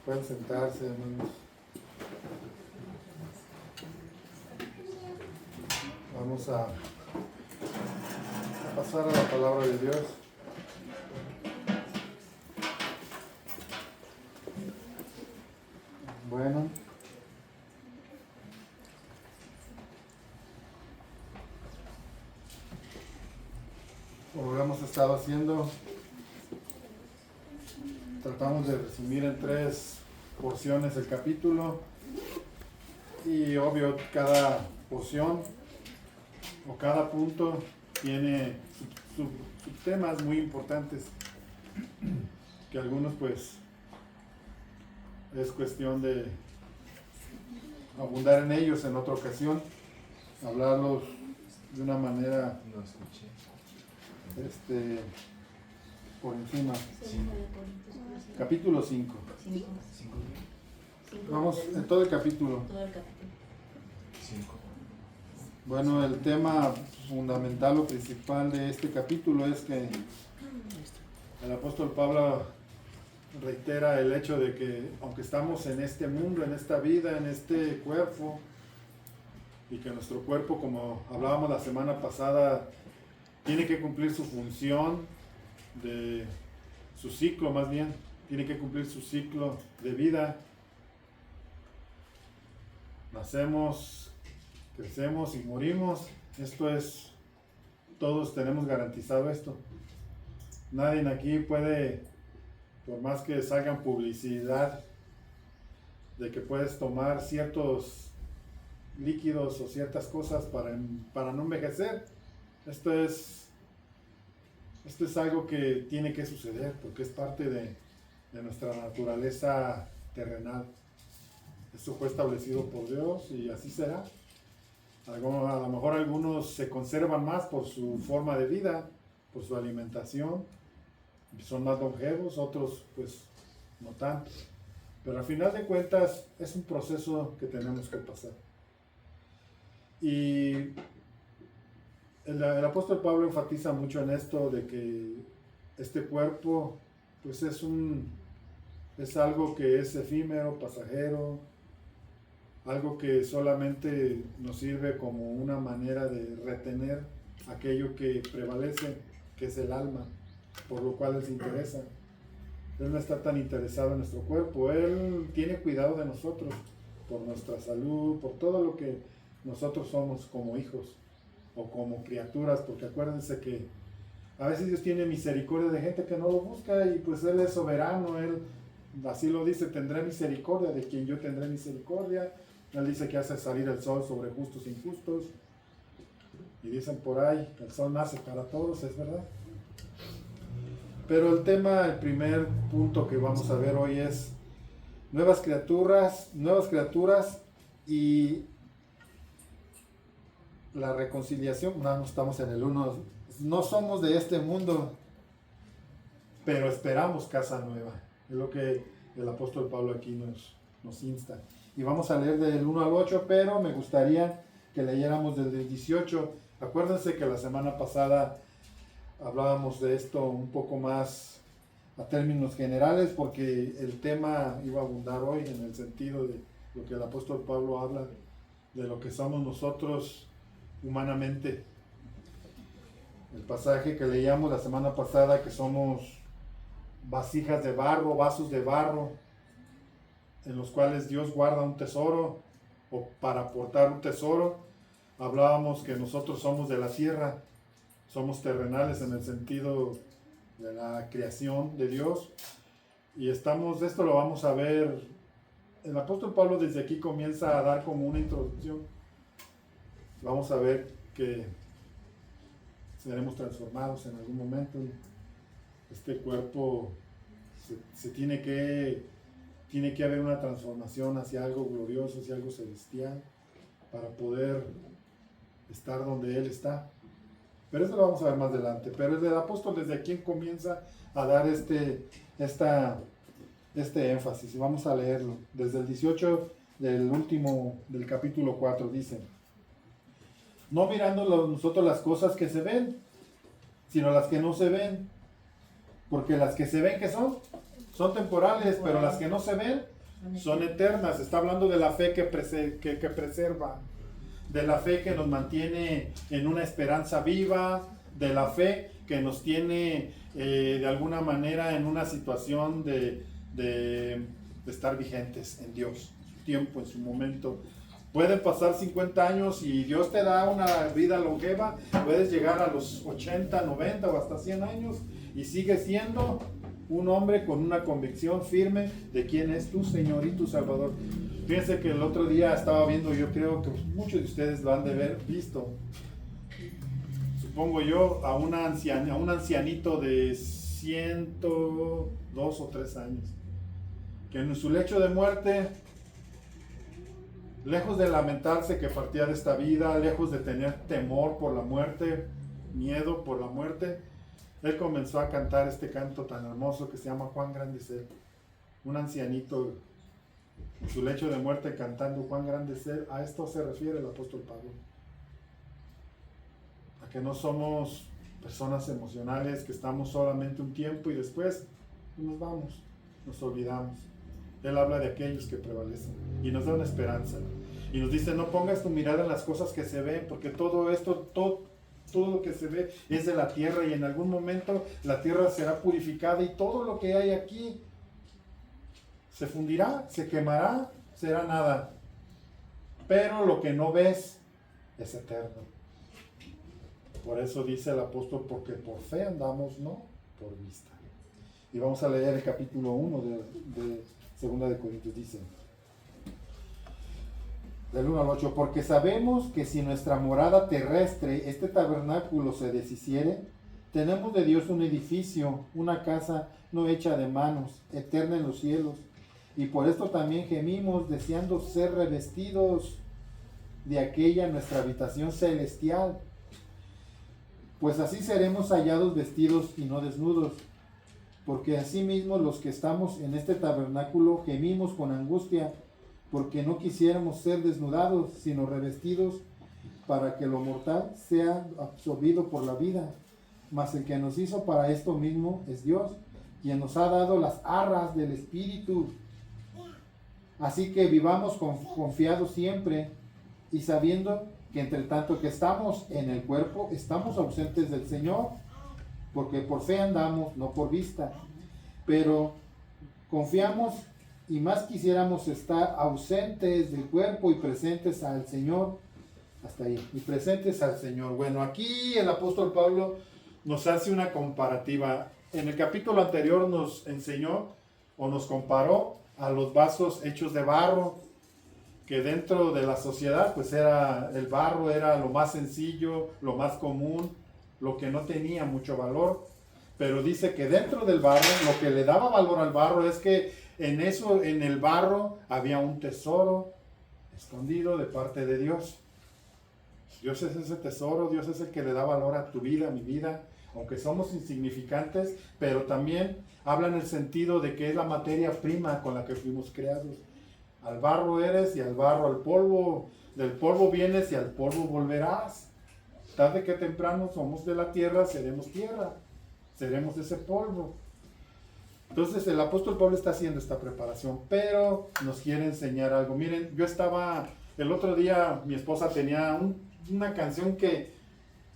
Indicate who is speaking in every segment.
Speaker 1: Pueden sentarse, hermanos. Vamos a pasar a la palabra de Dios. Bueno. Como lo hemos estado haciendo, tratamos de resumir en 3 porciones el capítulo y obvio cada porción o cada punto tiene subtemas muy importantes que algunos pues es cuestión de abundar en ellos en otra ocasión, hablarlos de una manera por encima. Capítulo 5. Vamos en todo el capítulo. Bueno, el tema fundamental o principal de este capítulo es que el apóstol Pablo reitera el hecho de que aunque estamos en este mundo, en esta vida, en este cuerpo, y que nuestro cuerpo, como hablábamos la semana pasada, tiene que cumplir su función de su ciclo, más bien, tiene que cumplir su ciclo de vida. Nacemos, crecemos y morimos. Esto es, todos tenemos garantizado esto. Nadie aquí puede, por más que salgan publicidad de que puedes tomar ciertos líquidos o ciertas cosas para no envejecer, esto es algo que tiene que suceder porque es parte de nuestra naturaleza terrenal. Esto fue establecido por Dios y así será. A lo mejor algunos se conservan más por su forma de vida, por su alimentación, son más longevos, otros pues no tanto. Pero al final de cuentas es un proceso que tenemos que pasar. Y el apóstol Pablo enfatiza mucho en esto de que este cuerpo pues es algo que es efímero, pasajero, algo que solamente nos sirve como una manera de retener aquello que prevalece, que es el alma, por lo cual Él se interesa. Él no está tan interesado en nuestro cuerpo, Él tiene cuidado de nosotros, por nuestra salud, por todo lo que nosotros somos como hijos o como criaturas, porque acuérdense que a veces Dios tiene misericordia de gente que no lo busca y pues Él es soberano, Él así lo dice, tendré misericordia de quien yo tendré misericordia. Él dice que hace salir el sol sobre justos e injustos. Y dicen por ahí, el sol nace para todos, es verdad. Pero el primer punto que vamos a ver hoy es nuevas criaturas y la reconciliación. No estamos en el 1. No somos de este mundo, pero esperamos casa nueva. Es lo que el apóstol Pablo aquí nos insta. Y vamos a leer del 1 al 8, pero me gustaría que leyéramos desde el 18. Acuérdense que la semana pasada hablábamos de esto un poco más a términos generales, porque el tema iba a abundar hoy en el sentido de lo que el apóstol Pablo habla, de lo que somos nosotros humanamente. El pasaje que leíamos la semana pasada, que somos vasijas de barro, vasos de barro, en los cuales Dios guarda un tesoro, o para aportar un tesoro. Hablábamos que nosotros somos de la tierra, somos terrenales en el sentido de la creación de Dios, y esto lo vamos a ver. El apóstol Pablo desde aquí comienza a dar como una introducción. Vamos a ver que seremos transformados en algún momento. Este cuerpo tiene que haber una transformación hacia algo glorioso, hacia algo celestial, para poder estar donde Él está. Pero eso lo vamos a ver más adelante. Pero el apóstol desde aquí comienza a dar este énfasis. Y vamos a leerlo. Desde el 18 del capítulo 4 dice: no mirando nosotros las cosas que se ven, sino las que no se ven. Porque las que se ven, ¿qué son? Son temporales, pero las que no se ven son eternas. Está hablando de la fe que preserva, de la fe que nos mantiene en una esperanza viva, de la fe que nos tiene de alguna manera en una situación de estar vigentes en Dios, en su tiempo, en su momento. Pueden pasar 50 años y Dios te da una vida longeva, puedes llegar a los 80, 90 o hasta 100 años y sigues siendo un hombre con una convicción firme de quién es tu Señor y tu Salvador. Fíjense que el otro día estaba viendo, yo creo que muchos de ustedes lo han de haber visto, supongo yo, a un ancianito de 102 o 3 años, que en su lecho de muerte, lejos de lamentarse que partía de esta vida, lejos de tener temor por la muerte, miedo por la muerte, él comenzó a cantar este canto tan hermoso que se llama Cuán grande es Él. Un ancianito en su lecho de muerte cantando Cuán grande es Él. A esto se refiere el apóstol Pablo. A que no somos personas emocionales, que estamos solamente un tiempo y después nos vamos, nos olvidamos. Él habla de aquellos que prevalecen y nos da una esperanza. Y nos dice, no pongas tu mirada en las cosas que se ven, porque todo esto, todo lo que se ve es de la tierra y en algún momento la tierra será purificada y todo lo que hay aquí se fundirá, se quemará, será nada. Pero lo que no ves es eterno. Por eso dice el apóstol, porque por fe andamos, no por vista. Y vamos a leer el capítulo 1 de 2 de Corintios, dice, del 1 al 8, porque sabemos que si nuestra morada terrestre, este tabernáculo, se deshiciere, tenemos de Dios un edificio, una casa no hecha de manos, eterna en los cielos, y por esto también gemimos, deseando ser revestidos de aquella nuestra habitación celestial, pues así seremos hallados vestidos y no desnudos, porque asimismo los que estamos en este tabernáculo gemimos con angustia, porque no quisiéramos ser desnudados, sino revestidos, para que lo mortal sea absorbido por la vida. Mas el que nos hizo para esto mismo es Dios, quien nos ha dado las arras del Espíritu. Así que vivamos confiados siempre, y sabiendo que entre tanto que estamos en el cuerpo, estamos ausentes del Señor, porque por fe andamos, no por vista. Pero confiamos y más quisiéramos estar ausentes del cuerpo y presentes al Señor. Hasta ahí, y presentes al Señor. Bueno, aquí el apóstol Pablo nos hace una comparativa. En el capítulo anterior nos enseñó o nos comparó a los vasos hechos de barro, que dentro de la sociedad pues el barro era lo más sencillo, lo más común, lo que no tenía mucho valor. Pero dice que dentro del barro, lo que le daba valor al barro es que en el barro había un tesoro escondido de parte de Dios. Dios es ese tesoro, Dios es el que le da valor a tu vida, a mi vida, aunque somos insignificantes, pero también habla en el sentido de que es la materia prima con la que fuimos creados. Al barro eres y al barro al polvo, del polvo vienes y al polvo volverás. Tarde que temprano somos de la tierra, seremos tierra, seremos ese polvo. Entonces el apóstol Pablo está haciendo esta preparación, pero nos quiere enseñar algo. Miren, el otro día mi esposa tenía una canción que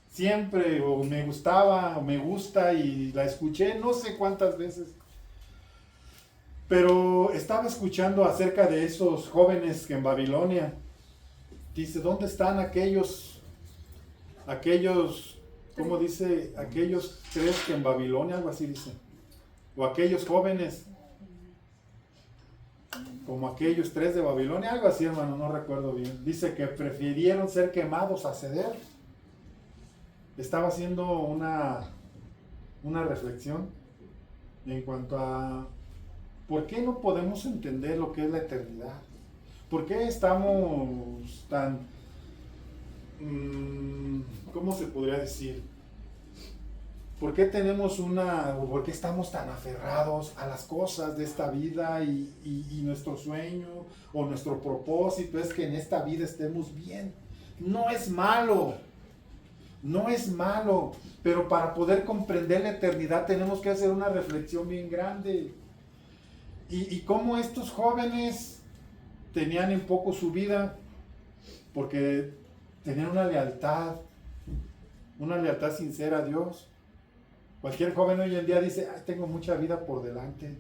Speaker 1: siempre o me gustaba o me gusta y la escuché no sé cuántas veces. Pero estaba escuchando acerca de esos jóvenes que en Babilonia, dice, ¿dónde están aquellos, ¿cómo dice? Aquellos 3 que en Babilonia, algo así dice. O aquellos jóvenes, como aquellos 3 de Babilonia, algo así, hermano, no recuerdo bien. Dice que prefirieron ser quemados a ceder. Estaba haciendo una reflexión en cuanto a ¿por qué no podemos entender lo que es la eternidad? ¿Por qué estamos tan, ¿cómo se podría decir? ¿Por qué por qué estamos tan aferrados a las cosas de esta vida y nuestro sueño o nuestro propósito es que en esta vida estemos bien? No es malo, pero para poder comprender la eternidad tenemos que hacer una reflexión bien grande. Y cómo estos jóvenes tenían en poco su vida, porque tenían una lealtad sincera a Dios. Cualquier joven hoy en día dice, ay, tengo mucha vida por delante.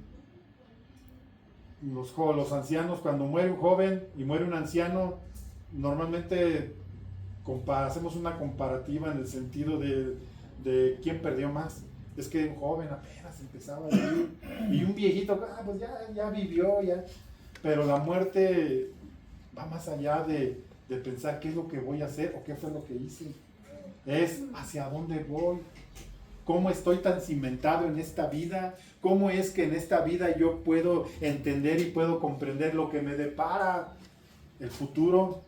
Speaker 1: Los ancianos, cuando muere un joven y muere un anciano, normalmente hacemos una comparativa en el sentido de quién perdió más. Es que un joven apenas empezaba a vivir y un viejito, pues ya vivió, ya. Pero la muerte va más allá de pensar qué es lo que voy a hacer o qué fue lo que hice. Es hacia dónde voy. ¿Cómo estoy tan cimentado en esta vida? ¿Cómo es que en esta vida yo puedo entender y puedo comprender lo que me depara el futuro?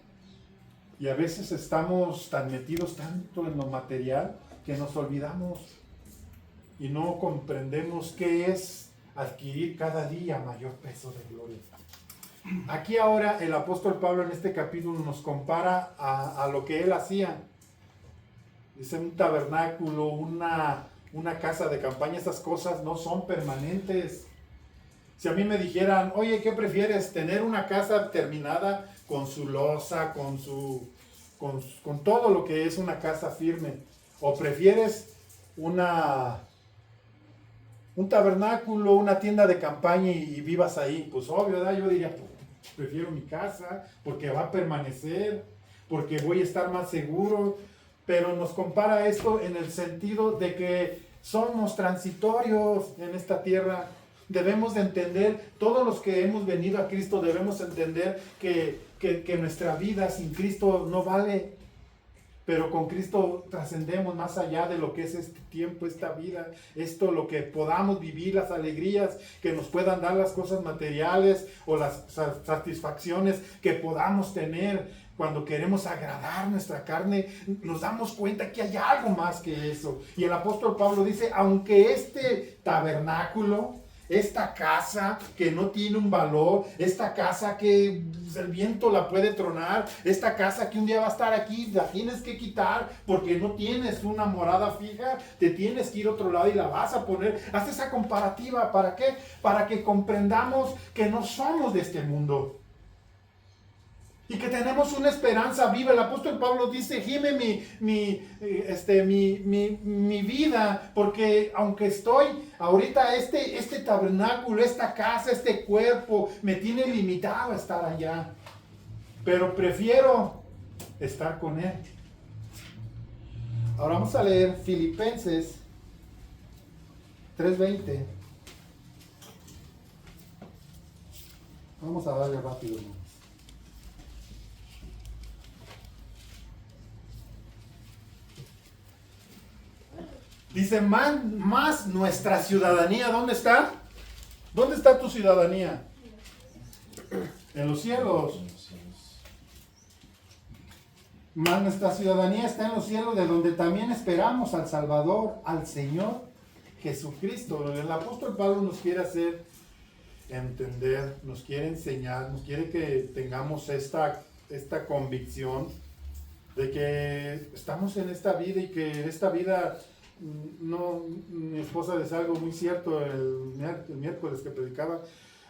Speaker 1: Y a veces estamos tan metidos tanto en lo material que nos olvidamos y no comprendemos qué es adquirir cada día mayor peso de gloria. Aquí ahora el apóstol Pablo en este capítulo nos compara a lo que él hacía. Dice un tabernáculo, una casa de campaña, esas cosas no son permanentes. Si a mí me dijeran, oye, ¿qué prefieres? ¿Tener una casa terminada con su losa, con todo lo que es una casa firme? ¿O prefieres un tabernáculo, una tienda de campaña y vivas ahí? Pues obvio, ¿verdad? Yo diría, pues, prefiero mi casa porque va a permanecer, porque voy a estar más seguro. Pero nos compara esto en el sentido de que somos transitorios en esta tierra. Debemos de entender, todos los que hemos venido a Cristo debemos entender que nuestra vida sin Cristo no vale. Pero con Cristo trascendemos más allá de lo que es este tiempo, esta vida. Esto, lo que podamos vivir, las alegrías que nos puedan dar las cosas materiales o las satisfacciones que podamos tener. Cuando queremos agradar nuestra carne, nos damos cuenta que hay algo más que eso. Y el apóstol Pablo dice, aunque este tabernáculo, esta casa que no tiene un valor, esta casa que el viento la puede tronar, esta casa que un día va a estar aquí, la tienes que quitar porque no tienes una morada fija, te tienes que ir a otro lado y la vas a poner. Haz esa comparativa, ¿para qué? Para que comprendamos que no somos de este mundo. Y que tenemos una esperanza viva. El apóstol Pablo dice, gime mi vida, porque aunque estoy ahorita, este tabernáculo, esta casa, este cuerpo, me tiene limitado a estar allá. Pero prefiero estar con Él. Ahora vamos a leer Filipenses 3:20. Vamos a darle rápido, hermano. Dice, más nuestra ciudadanía, ¿dónde está? ¿Dónde está tu ciudadanía? En los cielos. Más nuestra ciudadanía está en los cielos, de donde también esperamos al Salvador, al Señor Jesucristo. El apóstol Pablo nos quiere hacer entender, nos quiere enseñar, nos quiere que tengamos esta convicción de que estamos en esta vida y que en esta vida... No, mi esposa decía algo muy cierto el miércoles que predicaba.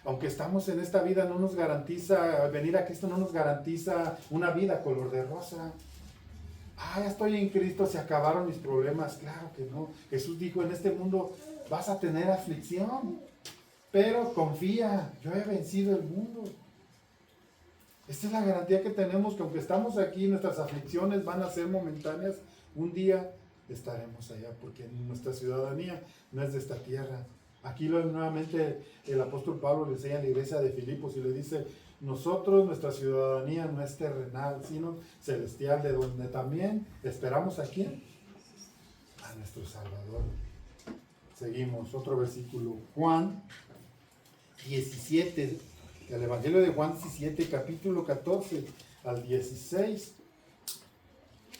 Speaker 1: Aunque estamos en esta vida, no nos garantiza, venir a Cristo no nos garantiza una vida color de rosa. Ya estoy en Cristo, se acabaron mis problemas. Claro que no. Jesús dijo, en este mundo vas a tener aflicción, pero confía, yo he vencido el mundo. Esta es la garantía que tenemos, que aunque estamos aquí, nuestras aflicciones van a ser momentáneas. Un día estaremos allá, porque nuestra ciudadanía no es de esta tierra. Aquí nuevamente el apóstol Pablo le enseña a la iglesia de Filipos y le dice, nosotros, nuestra ciudadanía no es terrenal, sino celestial, de donde también esperamos a ¿quién? A nuestro Salvador. Seguimos, otro versículo, Juan 17, el Evangelio de Juan 17, capítulo 14 al 16.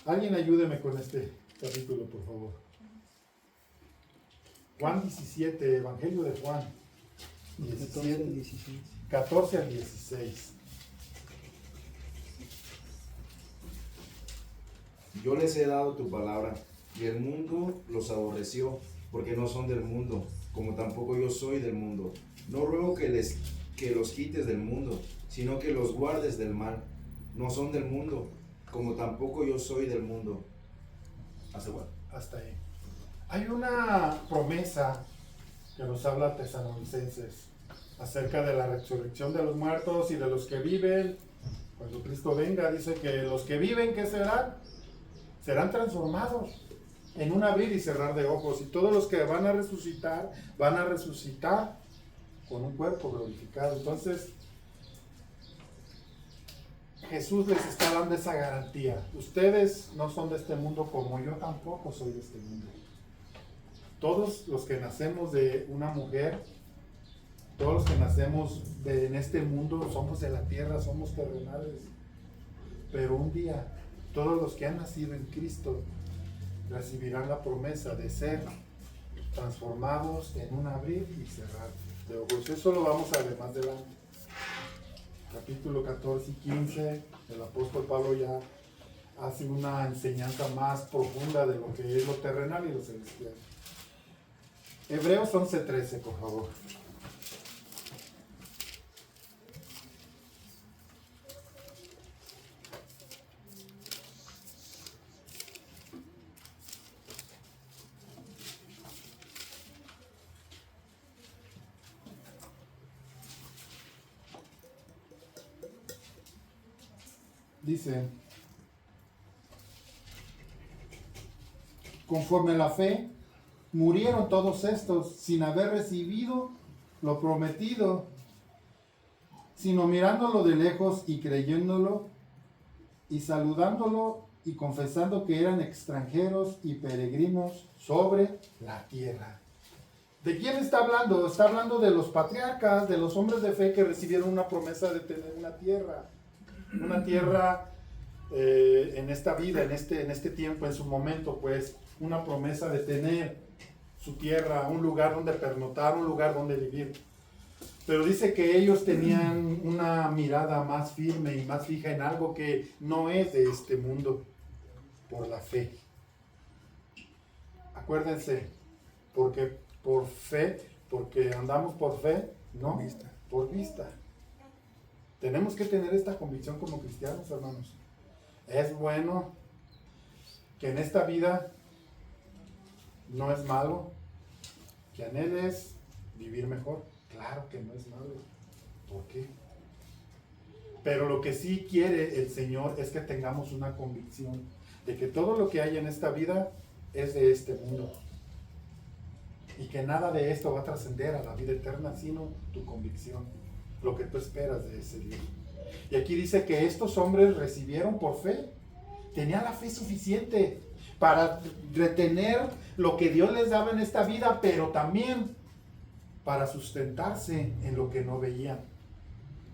Speaker 1: Alguien ayúdeme con este capítulo, por favor. Juan 17, Evangelio de Juan 17, 14 al 16.
Speaker 2: Yo les he dado tu palabra, y el mundo los aborreció, porque no son del mundo, como tampoco yo soy del mundo. No ruego que los quites del mundo, sino que los guardes del mal. No son del mundo, como tampoco yo soy del mundo.
Speaker 1: Hasta ahí. Hay una promesa que nos habla a Tesalonicenses acerca de la resurrección de los muertos y de los que viven. Cuando Cristo venga, dice que los que viven, ¿qué serán? Serán transformados en un abrir y cerrar de ojos. Y todos los que van a resucitar con un cuerpo glorificado. Entonces, Jesús les está dando esa garantía. Ustedes no son de este mundo, como yo tampoco soy de este mundo. Todos los que nacemos de una mujer, todos los que nacemos en este mundo, somos de la tierra, somos terrenales. Pero un día, todos los que han nacido en Cristo recibirán la promesa de ser transformados en un abrir y cerrar de ojos. Eso lo vamos a ver más adelante. Capítulo 14 y 15, el apóstol Pablo ya hace una enseñanza más profunda de lo que es lo terrenal y lo celestial. Hebreos 11:13, por favor. Dice, conforme a la fe, murieron todos estos sin haber recibido lo prometido, sino mirándolo de lejos y creyéndolo y saludándolo y confesando que eran extranjeros y peregrinos sobre la tierra. ¿De quién está hablando? Está hablando de los patriarcas, de los hombres de fe que recibieron una promesa de tener una tierra en esta vida, en este tiempo, en su momento, pues, una promesa de tener su tierra, un lugar donde pernoctar, un lugar donde vivir. Pero dice que ellos tenían una mirada más firme y más fija en algo que no es de este mundo, por la fe. Acuérdense, porque andamos por fe, no por vista. Tenemos que tener esta convicción como cristianos, hermanos. Es bueno que en esta vida no es malo que anheles vivir mejor. Claro que no es malo. ¿Por qué? Pero lo que sí quiere el Señor es que tengamos una convicción de que todo lo que hay en esta vida es de este mundo. Y que nada de esto va a trascender a la vida eterna, sino tu convicción, lo que tú esperas de ese Dios. Y aquí dice que estos hombres recibieron por fe, tenían la fe suficiente para retener lo que Dios les daba en esta vida, pero también para sustentarse en lo que no veían.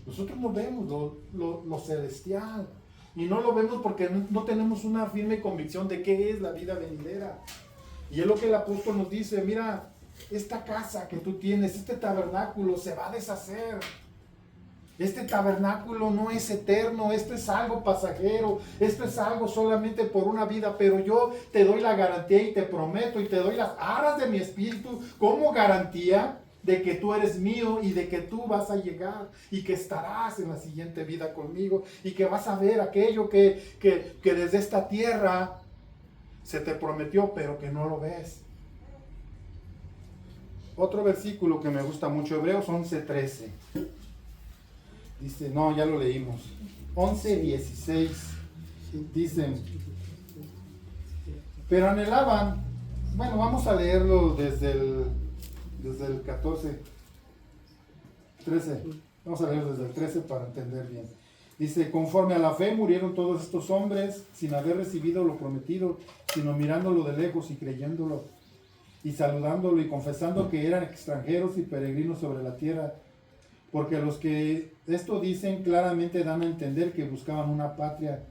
Speaker 1: Nosotros no vemos lo celestial, y no lo vemos porque no tenemos una firme convicción de qué es la vida venidera. Y es lo que el apóstol nos dice: mira, esta casa que tú tienes, este tabernáculo se va a deshacer. Este tabernáculo no es eterno, esto es algo pasajero, esto es algo solamente por una vida, pero yo te doy la garantía y te prometo y te doy las arras de mi espíritu como garantía de que tú eres mío y de que tú vas a llegar y que estarás en la siguiente vida conmigo y que vas a ver aquello que desde esta tierra se te prometió, pero que no lo ves. Otro versículo que me gusta mucho, Hebreos 11:13. Dice, no, ya lo leímos. 11:16. Dicen, pero anhelaban. Bueno, vamos a leerlo desde el 14, 13. Vamos a leerlo desde el 13 para entender bien. Dice, conforme a la fe murieron todos estos hombres sin haber recibido lo prometido, sino mirándolo de lejos y creyéndolo, y saludándolo y confesando que eran extranjeros y peregrinos sobre la tierra. Porque los que esto dicen claramente dan a entender que buscaban una patria,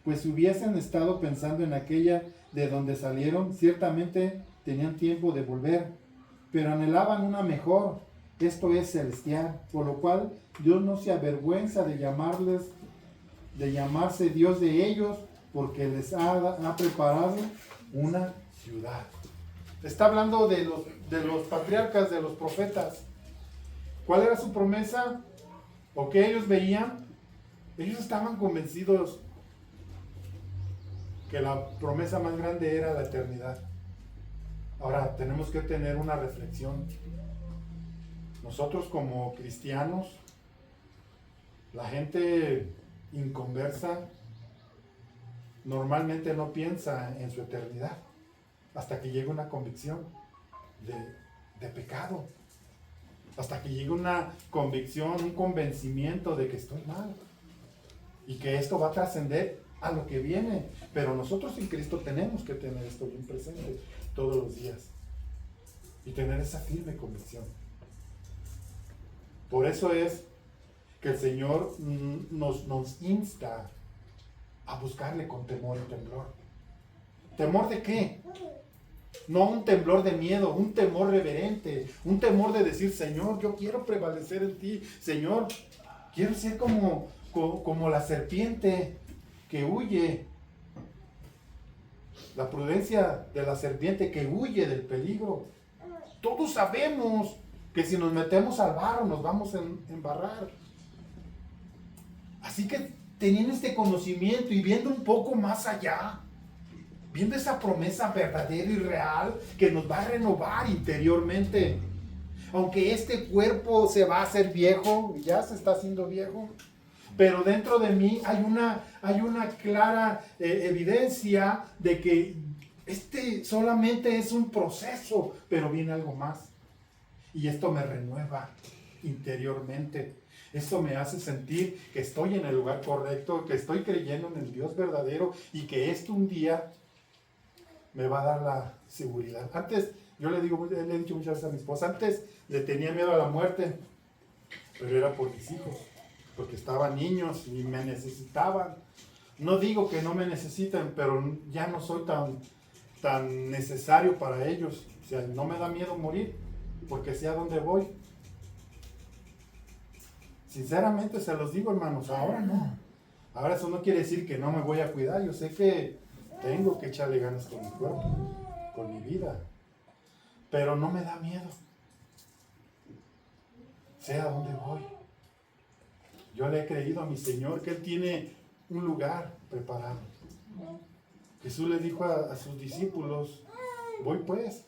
Speaker 1: pues si hubiesen estado pensando en aquella de donde salieron, ciertamente tenían tiempo de volver, pero anhelaban una mejor, esto es celestial, por lo cual Dios no se avergüenza de llamarse Dios de ellos, porque les ha preparado una ciudad. Está hablando de los patriarcas, de los profetas. ¿Cuál era su promesa? ¿O qué ellos veían? Ellos estaban convencidos que la promesa más grande era la eternidad. Ahora, tenemos que tener una reflexión. Nosotros como cristianos, la gente inconversa normalmente no piensa en su eternidad hasta que llega una convicción de pecado, hasta que llega una convicción, un convencimiento de que estoy mal y que esto va a trascender a lo que viene. Pero nosotros en Cristo tenemos que tener esto bien presente todos los días y tener esa firme convicción. Por eso es que el Señor nos insta a buscarle con temor y temblor. ¿Temor de qué? No un temblor de miedo, un temor reverente, un temor de decir, Señor, yo quiero prevalecer en ti. Señor, quiero ser como la serpiente que huye. La prudencia de la serpiente que huye del peligro. Todos sabemos que si nos metemos al barro nos vamos a embarrar. Así que teniendo este conocimiento y viendo un poco más allá, viendo esa promesa verdadera y real que nos va a renovar interiormente, aunque este cuerpo se va a hacer viejo, ya se está haciendo viejo, pero dentro de mí hay una clara evidencia de que este solamente es un proceso, pero viene algo más. Y esto me renueva interiormente. Esto me hace sentir que estoy en el lugar correcto, que estoy creyendo en el Dios verdadero y que esto un día me va a dar la seguridad. Antes, yo le he dicho muchas veces a mi esposa, antes le tenía miedo a la muerte, pero era por mis hijos, porque estaban niños y me necesitaban. No digo que no me necesiten, pero ya no soy tan necesario para ellos. O sea, no me da miedo morir, porque sé a dónde voy. Sinceramente se los digo, hermanos, ahora no. Ahora eso no quiere decir que no me voy a cuidar. Yo sé que tengo que echarle ganas con mi cuerpo, con mi vida. Pero no me da miedo. Sé a dónde voy. Yo le he creído a mi Señor que Él tiene un lugar preparado. Jesús le dijo a sus discípulos, voy pues.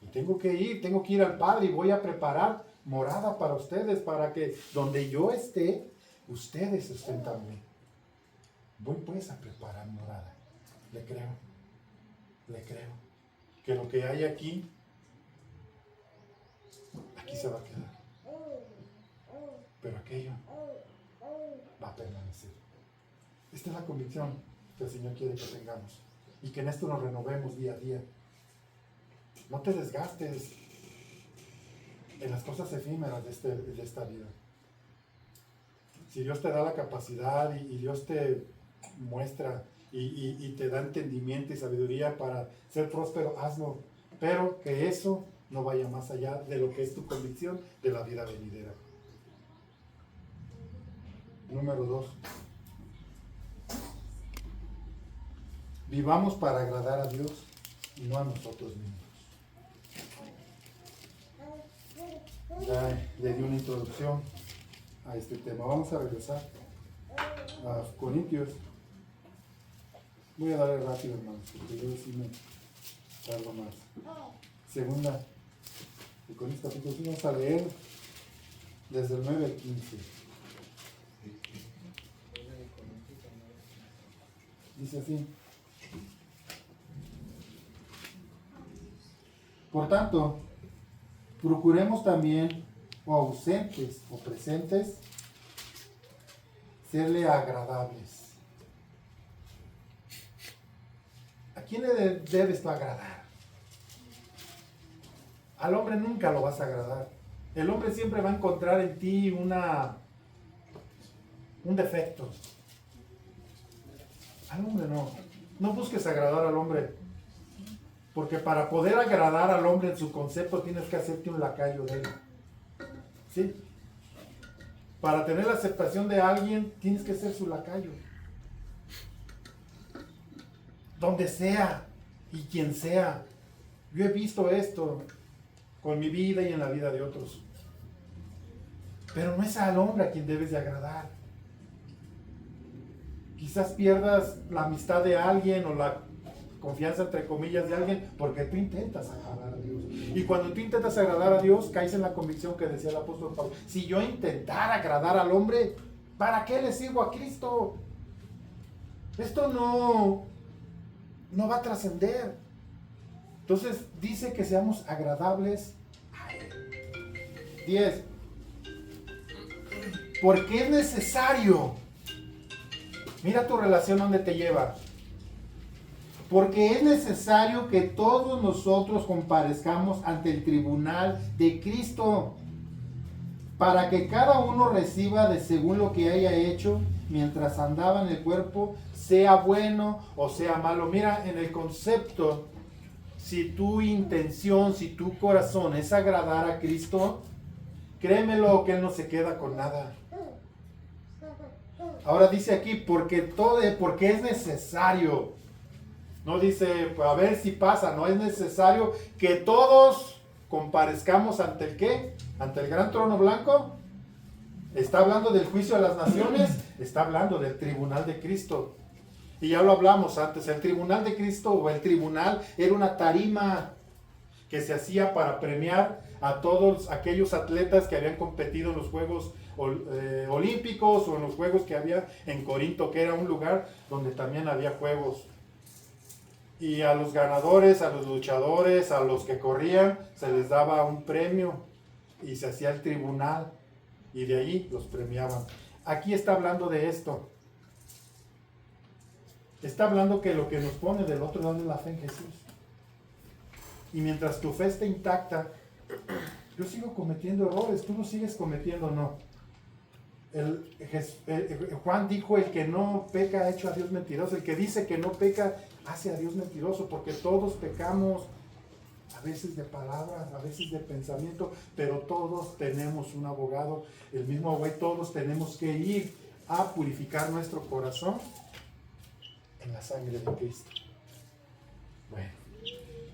Speaker 1: Y tengo que ir al Padre y voy a preparar morada para ustedes, para que donde yo esté, ustedes estén también. Voy pues a preparar morada. Le creo. Que lo que hay aquí se va a quedar. Pero aquello va a permanecer. Esta es la convicción que el Señor quiere que tengamos. Y que en esto nos renovemos día a día. No te desgastes en las cosas efímeras de esta vida. Si Dios te da la capacidad y Dios te muestra y te da entendimiento y sabiduría para ser próspero, hazlo. Pero que eso no vaya más allá de lo que es tu convicción de la vida venidera. Número 2. Vivamos para agradar a Dios y no a nosotros mismos. Ya le di una introducción a este tema. Vamos a regresar a Corintios. Voy a darle rápido, hermanos, porque yo sí me tardo más. Segunda de Corintios capítulo 5, vamos a leer desde el 9 al 15. Dice así: por tanto, procuremos también, o ausentes o presentes, serle agradables. ¿A quién le debes tú agradar? Al hombre nunca lo vas a agradar. El hombre siempre va a encontrar en ti un defecto. Al hombre no. No busques agradar al hombre. Porque para poder agradar al hombre en su concepto tienes que hacerte un lacayo de él. ¿Sí? Para tener la aceptación de alguien tienes que ser su lacayo. Donde sea y quien sea. Yo he visto esto con mi vida y en la vida de otros. Pero no es al hombre a quien debes de agradar. Quizás pierdas la amistad de alguien o la confianza entre comillas de alguien porque tú intentas agradar a Dios. Y cuando tú intentas agradar a Dios, caes en la convicción que decía el apóstol Pablo: si yo intentara agradar al hombre, ¿para qué le sirvo a Cristo? Esto no va a trascender. Entonces dice que seamos agradables a Él. 10. Porque es necesario. Mira tu relación donde te lleva. Porque es necesario que todos nosotros comparezcamos ante el tribunal de Cristo, para que cada uno reciba de según lo que haya hecho mientras andaba en el cuerpo, sea bueno o sea malo. Mira, en el concepto, si tu intención, si tu corazón es agradar a Cristo, créemelo que Él no se queda con nada. Ahora dice aquí, porque es necesario. No dice, a ver si pasa, no es necesario que todos comparezcamos ante el ¿qué? Ante el gran trono blanco. Está hablando del juicio a las naciones, está hablando del tribunal de Cristo. Y ya lo hablamos antes, el tribunal de Cristo o el tribunal era una tarima que se hacía para premiar a todos aquellos atletas que habían competido en los Juegos Olímpicos o en los Juegos que había en Corinto, que era un lugar donde también había juegos. Y a los ganadores, a los luchadores, a los que corrían, se les daba un premio y se hacía el tribunal y de ahí los premiaban. Aquí está hablando de esto. Está hablando que lo que nos pone del otro lado es la fe en Jesús. Y mientras tu fe esté intacta, yo sigo cometiendo errores, tú no sigues cometiendo, no. Juan dijo: el que no peca ha hecho a Dios mentiroso. El que dice que no peca hace a Dios mentiroso, porque todos pecamos, a veces de palabras, a veces de pensamiento, pero todos tenemos un abogado, el mismo güey. Todos tenemos que ir a purificar nuestro corazón en la sangre de Cristo. Bueno,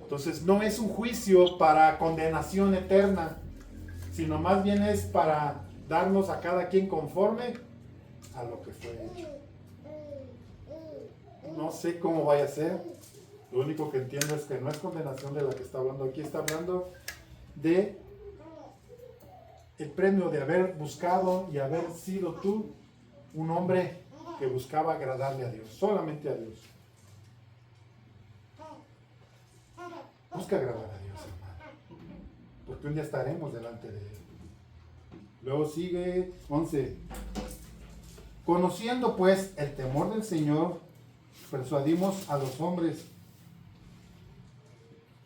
Speaker 1: entonces no es un juicio para condenación eterna, sino más bien es para darnos a cada quien conforme a lo que fue hecho. No sé cómo vaya a ser. Lo único que entiendo es que no es condenación de la que está hablando aquí. Está hablando de el premio de haber buscado y haber sido tú un hombre que buscaba agradarle a Dios, solamente a Dios. Busca agradar a Dios, hermano, porque un día estaremos delante de Él. Luego sigue 11. Conociendo pues el temor del Señor, persuadimos a los hombres,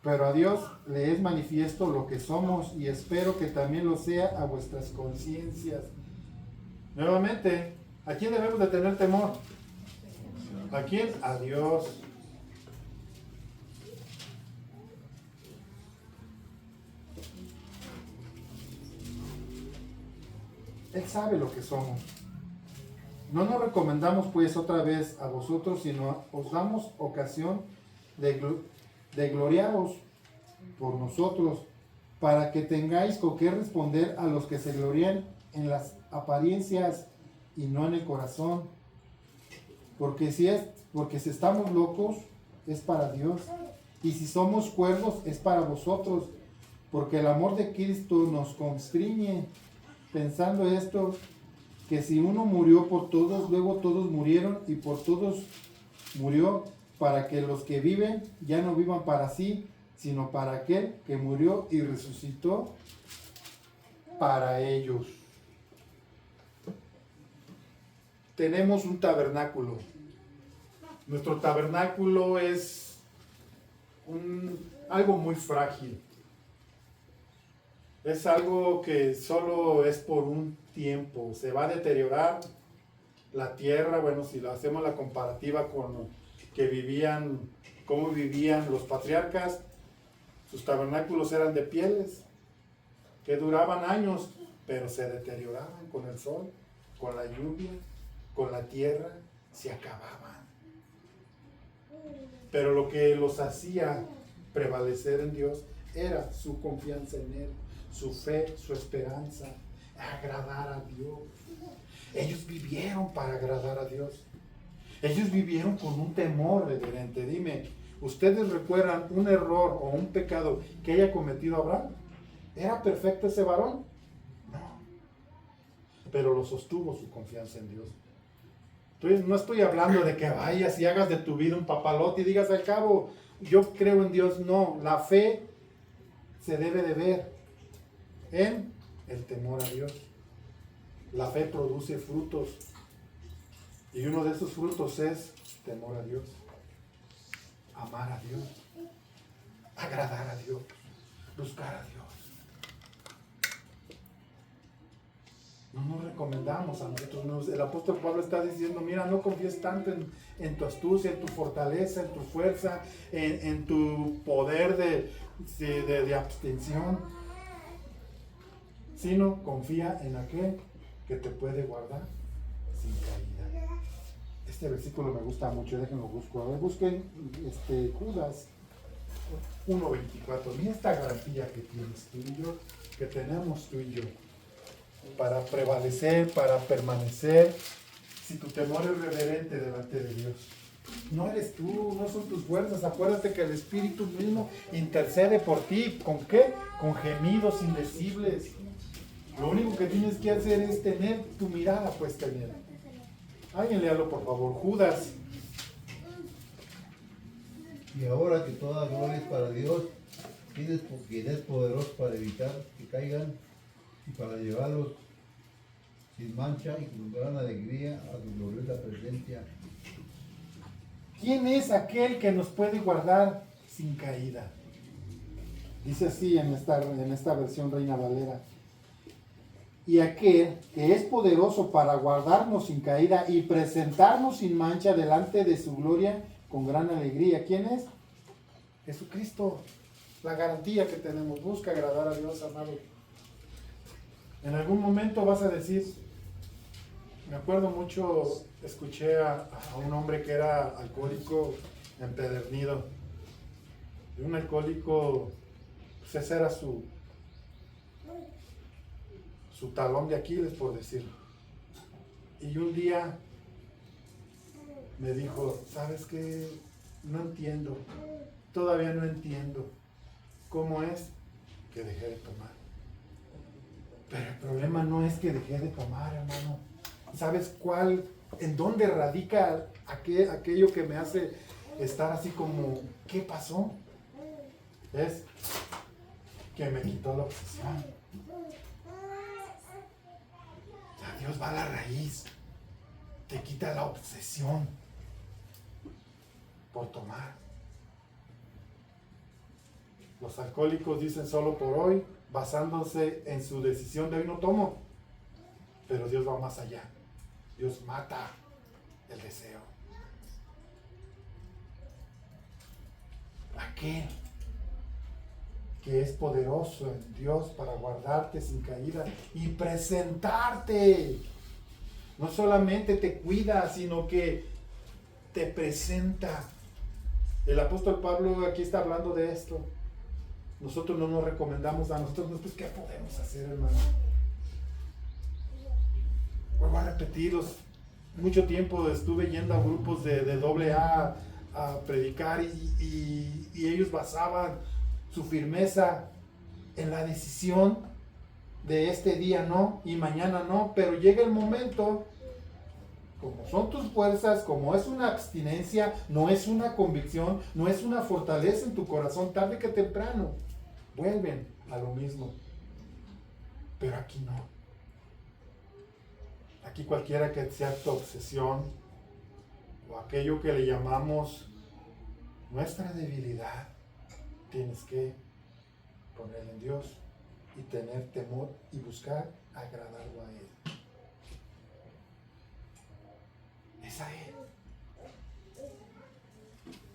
Speaker 1: pero a Dios le es manifiesto lo que somos, y espero que también lo sea a vuestras conciencias. Nuevamente, ¿a quién debemos de tener temor? ¿A quién? A Dios. Él sabe lo que somos. No nos recomendamos pues otra vez a vosotros, sino os damos ocasión de gloriaros por nosotros, para que tengáis con qué responder a los que se glorían en las apariencias y no en el corazón. Porque si estamos locos, es para Dios, y si somos cuerdos, es para vosotros, porque el amor de Cristo nos constriñe, pensando esto, que si uno murió por todos, luego todos murieron, y por todos murió, para que los que viven ya no vivan para sí, sino para aquel que murió y resucitó para ellos. Tenemos un tabernáculo. Nuestro tabernáculo es algo muy frágil. Es algo que solo es por un tiempo. Se va a deteriorar la tierra. Bueno, si hacemos la comparativa con cómo vivían los patriarcas, sus tabernáculos eran de pieles que duraban años, pero se deterioraban con el sol, con la lluvia, con la tierra, se acababan. Pero lo que los hacía prevalecer en Dios era su confianza en Él, su fe, su esperanza. agradar a Dios. Ellos vivieron para agradar a Dios. Ellos vivieron con un temor reverente. Dime, ¿ustedes recuerdan un error o un pecado que haya cometido Abraham? ¿Era perfecto ese varón? No. Pero lo sostuvo su confianza en Dios. Entonces, no estoy hablando de que vayas y hagas de tu vida un papalote y digas al cabo, yo creo en Dios. No, la fe se debe de ver en el temor a Dios. La fe produce frutos. Y uno de esos frutos es temor a Dios, amar a Dios, agradar a Dios, buscar a Dios. No nos recomendamos a nosotros. El apóstol Pablo está diciendo, mira, no confíes tanto en tu astucia, en tu fortaleza, en tu fuerza, en tu poder de abstención, sino confía en aquel que te puede guardar sin caída. Este versículo me gusta mucho, déjenlo busco. A ver, busquen Judas 1:24. Mira esta garantía que tienes tú y yo, que tenemos tú y yo, para prevalecer, para permanecer, si tu temor es reverente delante de Dios. No eres tú, no son tus fuerzas. Acuérdate que el Espíritu mismo intercede por ti. ¿Con qué? Con gemidos indecibles. Lo único que tienes que hacer es tener tu mirada puesta en Él. Alguien léalo, por favor. Judas.
Speaker 3: Y ahora que toda gloria es para Dios, quien es poderoso para evitar que caigan y para llevarlos sin mancha y con gran alegría a su gloriosa presencia.
Speaker 1: ¿Quién es aquel que nos puede guardar sin caída? Dice así en esta versión Reina Valera. Y aquel que es poderoso para guardarnos sin caída y presentarnos sin mancha delante de su gloria con gran alegría. ¿Quién es? Jesucristo. La garantía que tenemos. Busca agradar a Dios, amado. En algún momento vas a decir, me acuerdo mucho, escuché a un hombre que era alcohólico empedernido. Y un alcohólico, pues ese era su talón de Aquiles, por decirlo. Y un día me dijo, ¿sabes qué? No entiendo, todavía no entiendo cómo es que dejé de tomar. Pero el problema no es que dejé de tomar, hermano. ¿Sabes cuál? ¿En dónde radica aquello que me hace estar así como, ¿qué pasó? Es que me quitó la obsesión. Dios va a la raíz, te quita la obsesión por tomar. Los alcohólicos dicen solo por hoy, basándose en su decisión de hoy no tomo, pero Dios va más allá. Dios mata el deseo. Aquel que es poderoso en Dios para guardarte sin caída y presentarte. No solamente te cuida, sino que te presenta. El apóstol Pablo aquí está hablando de esto. Nosotros no nos recomendamos a nosotros, pues ¿qué podemos hacer, hermano? Vuelvo a repetirlos. Mucho tiempo estuve yendo a grupos de AA a predicar y ellos basaban su firmeza en la decisión de este día no y mañana no, pero llega el momento, como son tus fuerzas, como es una abstinencia, no es una convicción, no es una fortaleza en tu corazón, tarde que temprano vuelven a lo mismo. Pero aquí no. Aquí cualquiera que sea tu obsesión o aquello que le llamamos nuestra debilidad, tienes que poner en Dios y tener temor y buscar agradarlo a Él. Es a Él.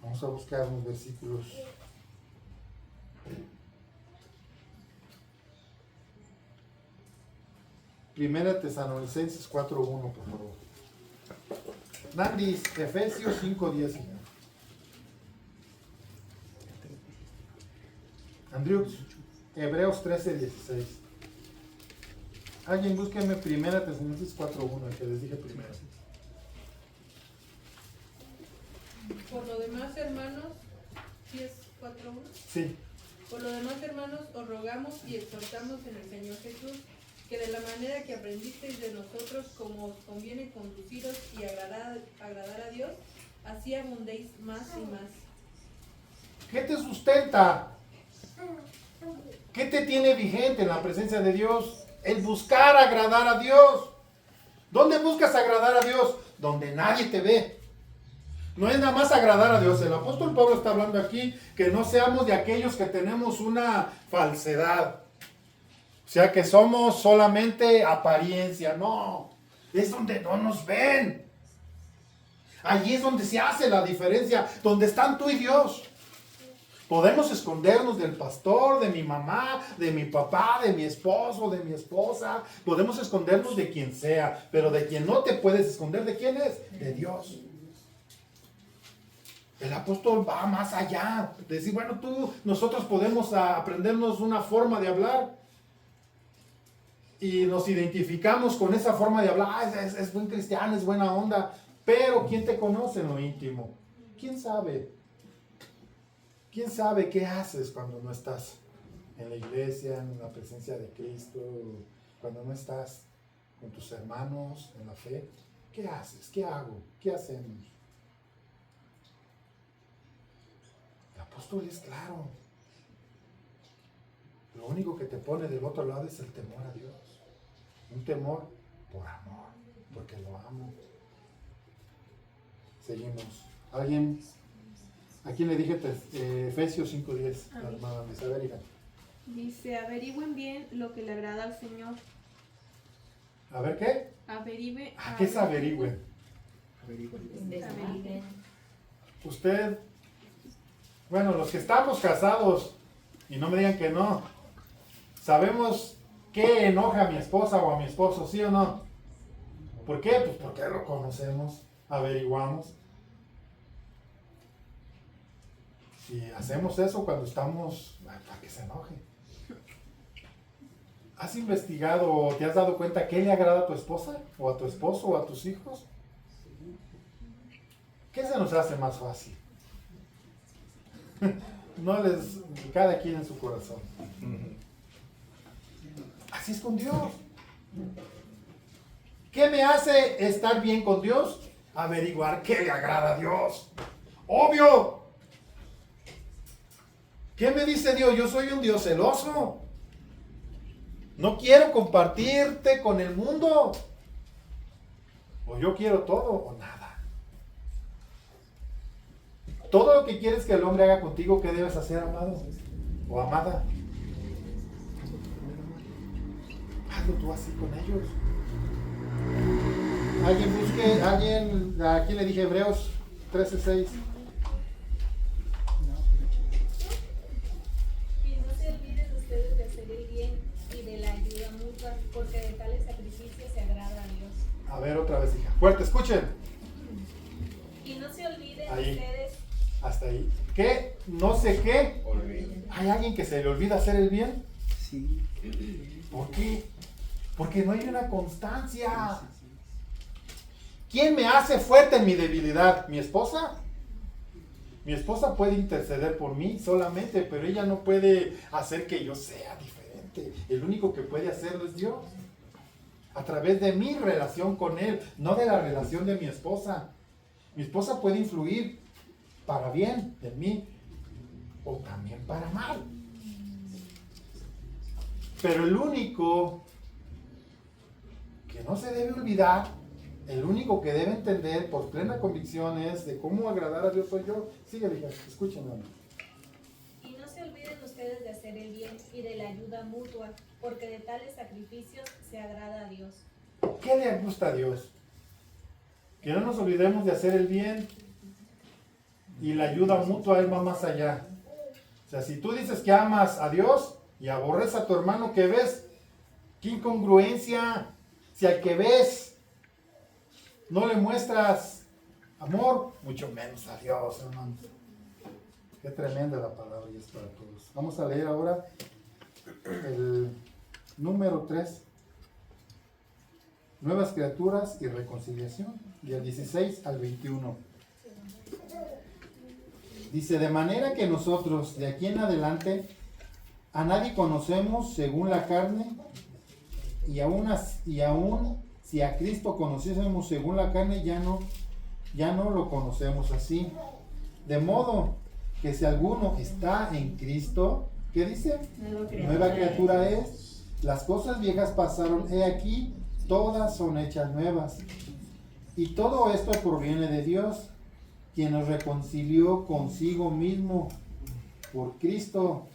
Speaker 1: Vamos a buscar unos versículos. Primera Tesalonicenses 4:1, por favor. Nandis, Efesios 5:10. Andrews, Hebreos 13:16. Alguien búsqueme 1 Tesalonicenses 4:1, el que les dije primero.
Speaker 4: Por lo demás, hermanos, ¿sí es 4:1?
Speaker 1: Sí.
Speaker 4: Por lo demás, hermanos, os rogamos y exhortamos en el Señor Jesús, que de la manera que aprendisteis de nosotros, como os conviene conduciros y agradar a Dios, así abundéis más y más.
Speaker 1: ¿Qué te sustenta? ¿Qué te tiene vigente en la presencia de Dios? El buscar agradar a Dios. ¿Dónde buscas agradar a Dios? Donde nadie te ve. No es nada más agradar a Dios. El apóstol Pablo está hablando aquí que no seamos de aquellos que tenemos una falsedad. O sea, que somos solamente apariencia. No, es donde no nos ven. Allí es donde se hace la diferencia, donde están tú y Dios. Podemos escondernos del pastor, de mi mamá, de mi papá, de mi esposo, de mi esposa. Podemos escondernos de quien sea, pero de quien no te puedes esconder, ¿de quién es? De Dios. El apóstol va más allá. De decir, bueno, nosotros podemos aprendernos una forma de hablar. Y nos identificamos con esa forma de hablar. Es buen cristiano, es buena onda. Pero ¿quién te conoce en lo íntimo? ¿Quién sabe? ¿Quién sabe qué haces cuando no estás en la iglesia, en la presencia de Cristo? Cuando no estás con tus hermanos en la fe. ¿Qué haces? ¿Qué hago? ¿Qué hacemos? El apóstol es claro. Lo único que te pone del otro lado es el temor a Dios. Un temor por amor, porque lo amo. Seguimos. ¿Alguien? ¿A quién le dije Efesios 5:10? La hermana Isabel.
Speaker 5: Dice, averigüen bien lo que le agrada al Señor.
Speaker 1: A ver, ¿qué?
Speaker 5: ¿A
Speaker 1: qué es averigüen?
Speaker 5: Averigüen.
Speaker 1: Usted, bueno, los que estamos casados, y no me digan que no, sabemos qué enoja a mi esposa o a mi esposo, ¿sí o no? ¿Por qué? Pues porque lo conocemos, averiguamos. Si hacemos eso cuando estamos, para que se enoje. ¿Has investigado o te has dado cuenta qué le agrada a tu esposa? ¿O a tu esposo? ¿O a tus hijos? ¿Qué se nos hace más fácil? Cada quien en su corazón. Así es con Dios. ¿Qué me hace estar bien con Dios? Averiguar qué le agrada a Dios. ¡Obvio! ¿Qué me dice Dios? Yo soy un Dios celoso. No quiero compartirte con el mundo. O yo quiero todo o nada. Todo lo que quieres que el hombre haga contigo, ¿qué debes hacer, amado? O amada. Hazlo tú así con ellos. Aquí le dije Hebreos 13:6.
Speaker 6: Porque de tales sacrificios se agrada a Dios.
Speaker 1: A ver, otra vez, hija. Fuerte, escuchen.
Speaker 6: Y no se olviden
Speaker 1: Ahí.
Speaker 6: ustedes.
Speaker 1: Hasta ahí. ¿Qué? No sé qué. ¿Hay alguien que se le olvida hacer el bien?
Speaker 7: Sí.
Speaker 1: ¿Por qué? Porque no hay una constancia. ¿Quién me hace fuerte en mi debilidad? ¿Mi esposa? Mi esposa puede interceder por mí solamente, pero ella no puede hacer que yo sea diferente. El único que puede hacerlo es Dios. A través de mi relación con Él, no de la relación de mi esposa. Mi esposa puede influir para bien en mí o también para mal. Pero el único que no se debe olvidar, el único que debe entender por plena convicción es de cómo agradar a Dios soy yo. Sigue, hija, escúchenme.
Speaker 6: Y no se olviden ustedes de hacer el bien y de la ayuda mutua, porque de tales sacrificios se agrada a Dios.
Speaker 1: ¿Qué le gusta a Dios? Que no nos olvidemos de hacer el bien y la ayuda mutua, Él va más allá. O sea, si tú dices que amas a Dios y aborreces a tu hermano, ¿qué ves? ¿Qué incongruencia? Si al que ves no le muestras amor, mucho menos a Dios, hermanos. Qué tremenda la palabra y es para todos. Vamos a leer ahora el número 3. nuevas criaturas y reconciliación. Del 16 al 21. Dice, de manera que nosotros de aquí en adelante a nadie conocemos según la carne, y aún si a Cristo conociésemos según la carne, ya no lo conocemos así. De modo que si alguno está en Cristo, ¿qué dice? Nueva criatura es. Las cosas viejas pasaron, he aquí, todas son hechas nuevas. Y todo esto proviene de Dios, quien nos reconcilió consigo mismo por Cristo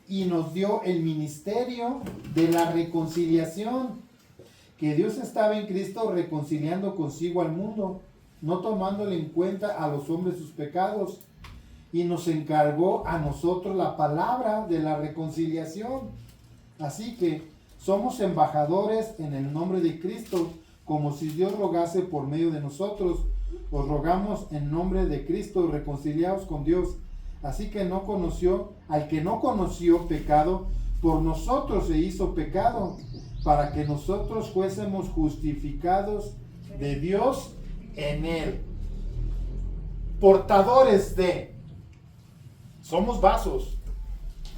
Speaker 1: y nos dio el ministerio de la reconciliación. Que Dios estaba en Cristo reconciliando consigo al mundo, no tomándole en cuenta a los hombres sus pecados, y nos encargó a nosotros la palabra de la reconciliación. Así que somos embajadores en el nombre de Cristo, como si Dios rogase por medio de nosotros. Os rogamos en nombre de Cristo, reconciliaos con Dios. Así que al que no conoció pecado, por nosotros se hizo pecado, para que nosotros fuésemos justificados de Dios en él. Portadores de, somos vasos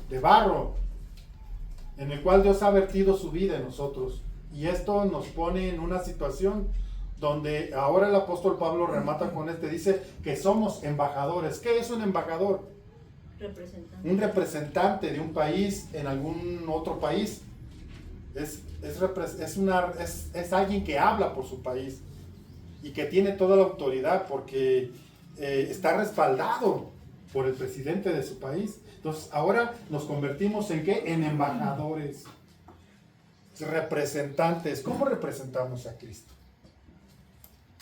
Speaker 1: de barro, en el cual Dios ha vertido su vida en nosotros. Y esto nos pone en una situación donde ahora el apóstol Pablo remata con dice que somos embajadores. ¿Qué es un embajador? Un representante de un país en algún otro país. Es alguien que habla por su país y que tiene toda la autoridad porque está respaldado por el presidente de su país. Entonces ahora nos convertimos en ¿qué? En embajadores, representantes. ¿Cómo representamos a Cristo?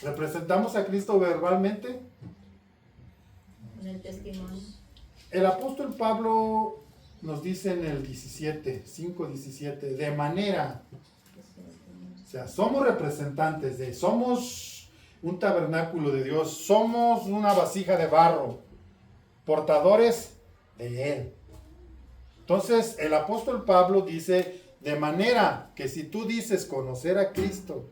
Speaker 1: ¿Representamos a Cristo verbalmente?
Speaker 6: En el testimonio.
Speaker 1: El apóstol Pablo nos dice en el 5:17, de manera, o sea, somos representantes somos un tabernáculo de Dios, somos una vasija de barro, portadores de Él. Entonces, el apóstol Pablo dice, de manera que si tú dices conocer a Cristo,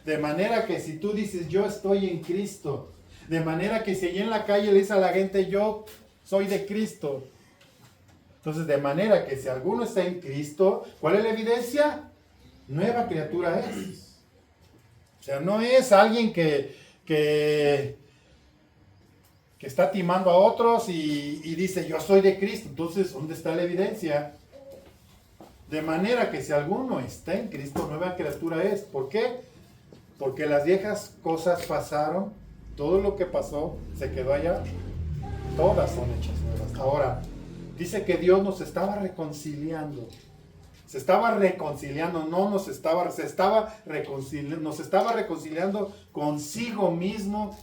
Speaker 1: de manera que si tú dices yo estoy en Cristo, de manera que si allí en la calle le dices a la gente yo soy de Cristo, entonces de manera que si alguno está en Cristo, ¿cuál es la evidencia? Nueva criatura es. O sea, no es alguien que está timando a otros y dice yo soy de Cristo. Entonces, ¿dónde está la evidencia? De manera que si alguno está en Cristo, nueva criatura es. ¿Por qué? Porque las viejas cosas pasaron, todo lo que pasó se quedó allá, todas son hechas nuevas. Ahora, dice que Dios nos estaba reconciliando. Se estaba reconciliando, nos estaba reconciliando consigo mismo.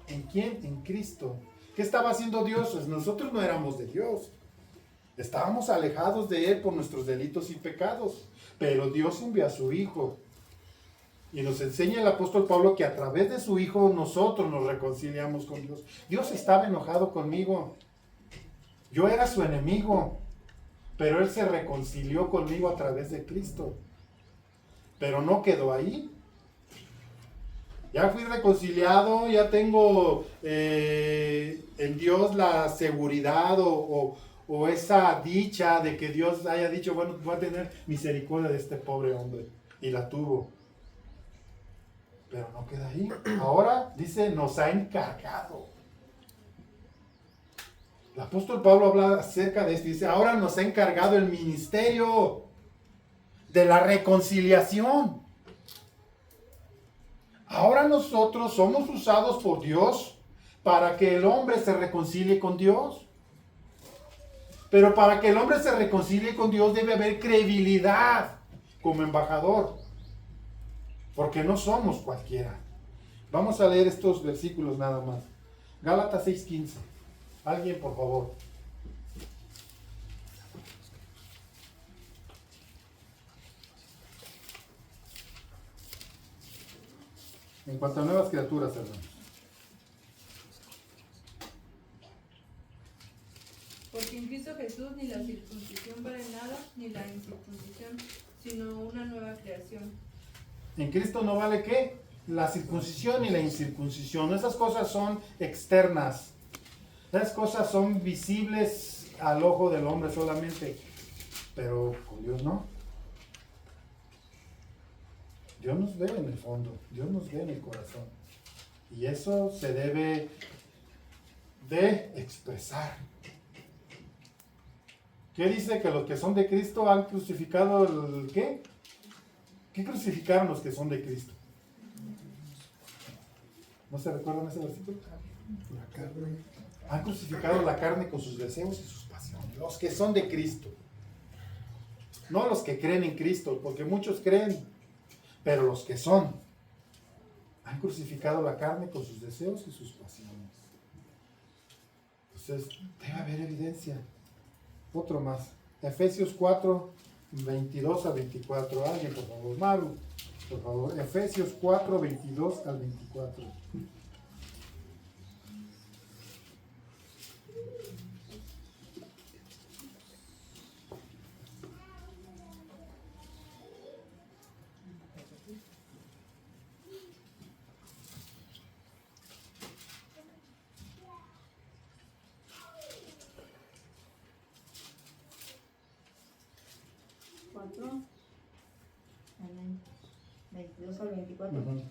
Speaker 1: ¿En quién? En Cristo. ¿Qué estaba haciendo Dios? Pues nosotros no éramos de Dios. Estábamos alejados de Él por nuestros delitos y pecados. Pero Dios envió a su Hijo. Y nos enseña el apóstol Pablo que a través de su Hijo nosotros nos reconciliamos con Dios. Dios estaba enojado conmigo. Yo era su enemigo. Pero Él se reconcilió conmigo a través de Cristo. Pero no quedó ahí. Ya fui reconciliado, ya tengo en Dios la seguridad o esa dicha de que Dios haya dicho, bueno, voy a tener misericordia de este pobre hombre. Y la tuvo. Pero no queda ahí. Ahora dice, nos ha encargado. El apóstol Pablo habla acerca de esto y dice, ahora nos ha encargado el ministerio de la reconciliación. Ahora nosotros somos usados por Dios para que el hombre se reconcilie con Dios. Pero para que el hombre se reconcilie con Dios debe haber credibilidad como embajador. Porque no somos cualquiera. Vamos a leer estos versículos nada más. Gálatas 6:15. Alguien, por favor. En cuanto a nuevas criaturas, hermanos.
Speaker 4: Porque en Cristo Jesús ni la circuncisión vale nada, ni la incircuncisión, sino una nueva creación.
Speaker 1: En Cristo no vale ¿qué? La circuncisión y la incircuncisión. Esas cosas son externas. Esas cosas son visibles al ojo del hombre solamente. Pero con Dios no. Dios nos ve en el fondo. Dios nos ve en el corazón. Y eso se debe de expresar. ¿Qué dice? Que los que son de Cristo han crucificado el ¿qué? ¿Qué crucificaron los que son de Cristo? ¿No se recuerdan ese versículo? La carne. Han crucificado la carne con sus deseos y sus pasiones. Los que son de Cristo. No los que creen en Cristo, porque muchos creen, pero los que son. Han crucificado la carne con sus deseos y sus pasiones. Entonces, debe haber evidencia. Otro más. Efesios 4, 22 al 24. Alguien, por favor. Maru, por favor. Efesios 4, 22 al 24.
Speaker 7: Amén. 22 al 24.
Speaker 1: Uh-huh.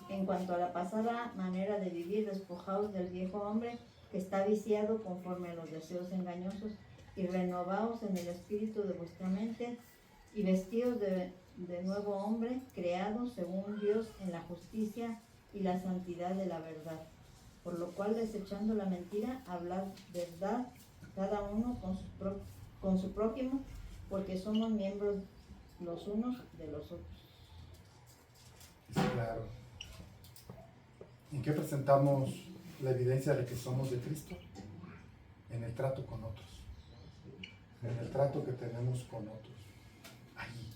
Speaker 7: En cuanto a la pasada manera de vivir, despojaos del viejo hombre que está viciado conforme a los deseos engañosos y renovaos en el espíritu de vuestra mente y vestíos de nuevo hombre creado según Dios en la justicia y la santidad de la verdad. Por lo cual, desechando la mentira, hablad verdad cada uno con su prójimo, porque somos miembros los unos de los otros.
Speaker 1: Sí, claro. ¿En qué presentamos la evidencia de que somos de Cristo? En el trato con otros. En el trato que tenemos con otros. Ahí.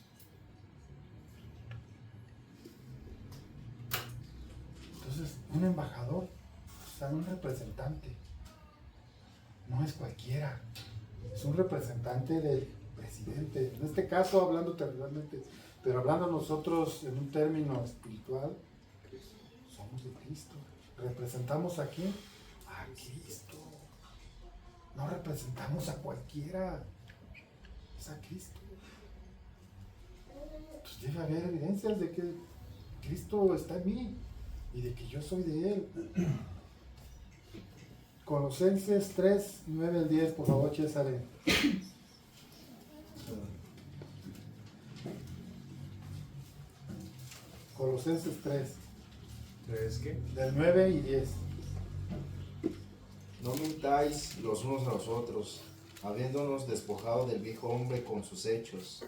Speaker 1: Entonces, un embajador, o sea, un representante, no es cualquiera. Es un representante del presidente. En este caso, hablando territorialmente, pero hablando nosotros en un término espiritual, somos de Cristo. ¿Representamos a quién? A Cristo. No representamos a cualquiera. Es a Cristo. Pues debe haber evidencias de que Cristo está en mí y de que yo soy de Él. Colosenses 3, 9 al 10, por favor, César. Colosenses 3,
Speaker 2: ¿Tres qué?
Speaker 1: del 9 y 10.
Speaker 2: No mintáis los unos a los otros, habiéndonos despojado del viejo hombre con sus hechos,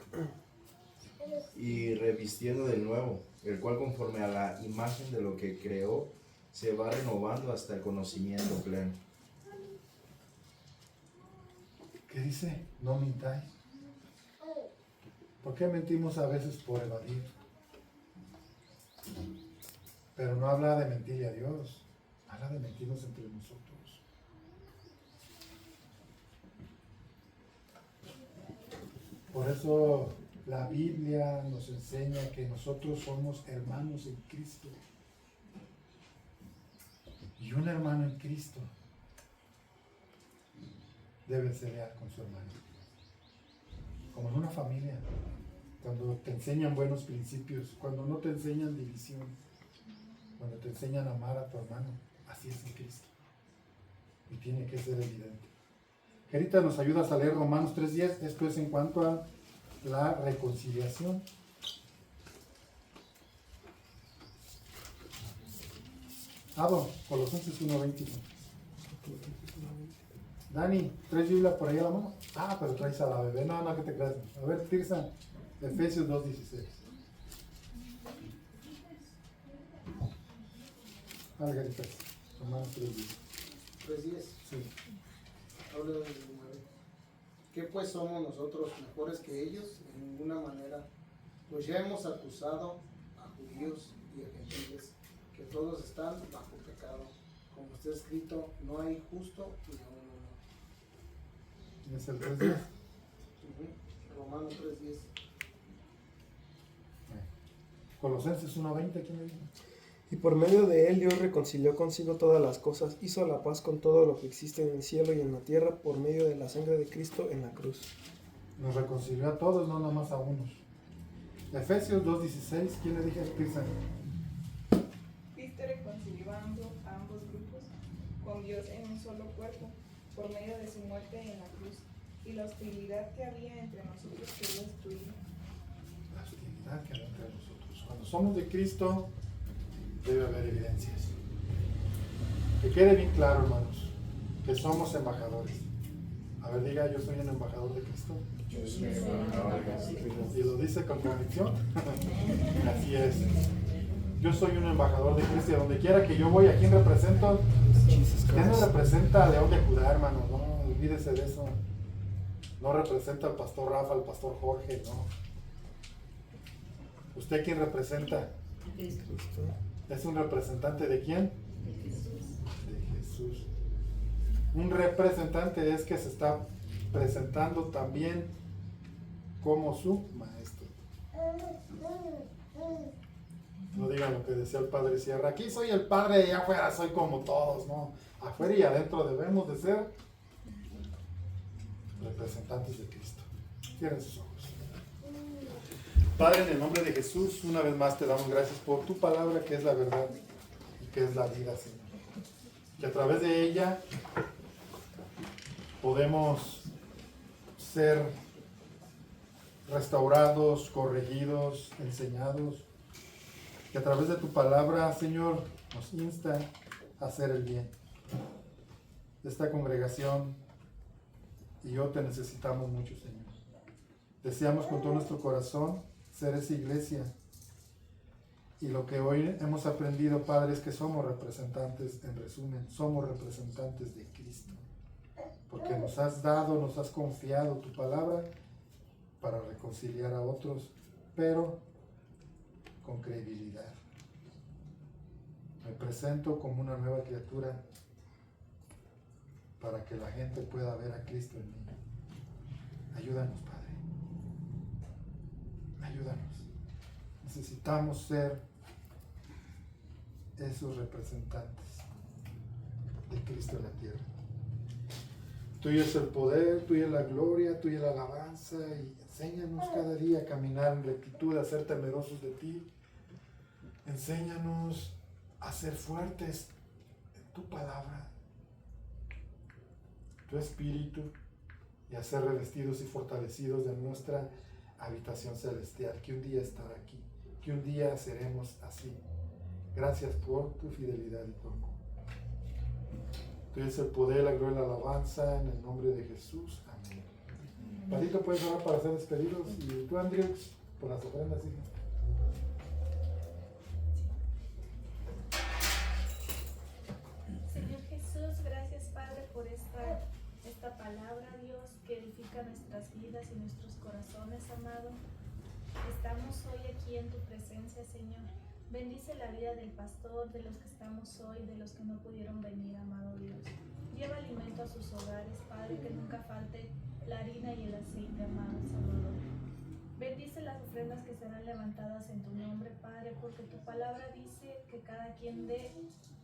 Speaker 2: y revistiendo del nuevo, el cual conforme a la imagen de lo que creó, se va renovando hasta el conocimiento pleno.
Speaker 1: ¿Qué dice? No mintáis. ¿Por qué mentimos a veces por evadir? Pero no habla de mentirle a Dios, habla de mentirnos entre nosotros. Por eso la Biblia nos enseña que nosotros somos hermanos en Cristo. Y un hermano en Cristo debe ser leal con su hermano. Como en una familia, cuando te enseñan buenos principios, cuando no te enseñan división, cuando te enseñan a amar a tu hermano, así es en Cristo. Y tiene que ser evidente. Gerita, ¿nos ayudas a leer Romanos 3:10? Esto es en cuanto a la reconciliación. Bueno, Colosenses 1:20. Dani, ¿traes Biblia por ahí a la mano? Pero traes a la bebé. No, que te creas. A ver, Tirsa, Efesios 2:16. Margaritas, Romanos 3:10.
Speaker 8: 3:10.
Speaker 1: Sí.
Speaker 8: Habla del 9. ¿Qué pues somos nosotros mejores que ellos? En ninguna manera. Pues ya hemos acusado a judíos y a gentiles que todos están bajo pecado. Como está escrito, no hay justo ni aun uno.
Speaker 1: ¿Es el 3:10?
Speaker 8: Romanos 3:10.
Speaker 1: Colosenses 1:20, ¿quién le dijo?
Speaker 9: Y por medio de él Dios reconcilió consigo todas las cosas, hizo la paz con todo lo que existe en el cielo y en la tierra por medio de la sangre de Cristo en la cruz.
Speaker 1: Nos reconcilió a todos, no nomás a unos. Efesios 2:16, ¿quién le dijo? Cristo
Speaker 10: reconcilió a ambos grupos con Dios en un solo cuerpo, por medio de su muerte en la cruz, y la hostilidad que había entre nosotros quedó destruida.
Speaker 1: La hostilidad que hay entre nosotros. Cuando somos de Cristo, debe haber evidencias. Que quede bien claro, hermanos, que somos embajadores. A ver, diga, yo soy un embajador de Cristo.
Speaker 2: Yo soy embajador de Cristo.
Speaker 1: Y lo dice con convicción. Así es. Yo soy un embajador de Cristo y a donde quiera que yo voy, ¿a quién represento? ¿Quién no representa a León de Judá, hermano? No, olvídese de eso. No representa al pastor Rafa, al pastor Jorge, no. ¿Usted quién representa?
Speaker 7: Cristo.
Speaker 1: ¿Es un representante de quién?
Speaker 7: De Jesús.
Speaker 1: De Jesús. Un representante es que se está presentando también como su maestro. No digan lo que decía el padre Sierra, aquí soy el padre y afuera soy como todos, no. Afuera y adentro debemos de ser representantes de Cristo. Cierren sus ojos. Padre, en el nombre de Jesús, una vez más te damos gracias por tu palabra que es la verdad y que es la vida, Señor. Que a través de ella podemos ser restaurados, corregidos, enseñados. Que a través de tu palabra, Señor, nos insta a hacer el bien. Esta congregación y yo te necesitamos mucho, Señor. Deseamos con todo nuestro corazón ser esa iglesia. Y lo que hoy hemos aprendido, Padre, es que somos representantes, en resumen, somos representantes de Cristo. Porque nos has dado, nos has confiado tu palabra para reconciliar a otros, pero con credibilidad. Me presento como una nueva criatura para que la gente pueda ver a Cristo en mí. Ayúdanos, Padre. Ayúdanos. Necesitamos ser esos representantes de Cristo en la tierra. Tuyo es el poder, tuya es la gloria, tuya es la alabanza, y enséñanos cada día a caminar en rectitud, a ser temerosos de ti. Enséñanos a ser fuertes en tu palabra, tu espíritu, y a ser revestidos y fortalecidos de nuestra habitación celestial, que un día estará aquí, que un día seremos así. Gracias por tu fidelidad y tu amor. Tuyo es el poder, la gloria y la alabanza, en el nombre de Jesús. Amén. Padito, puedes orar para ser despedidos, y tú, Andrew, por las ofrendas, hija.
Speaker 6: Señor Jesús, gracias Padre por esta palabra, Dios, que edifica nuestras vidas y nuestros corazones, amado. Estamos hoy aquí en tu presencia, Señor. Bendice la vida del pastor, de los que estamos hoy, de los que no pudieron venir, amado Dios. Lleva alimento a sus hogares, Padre, que nunca falte la harina y el aceite, amado Salvador. Bendice las ofrendas que serán levantadas en tu nombre, Padre, porque tu palabra dice que cada quien dé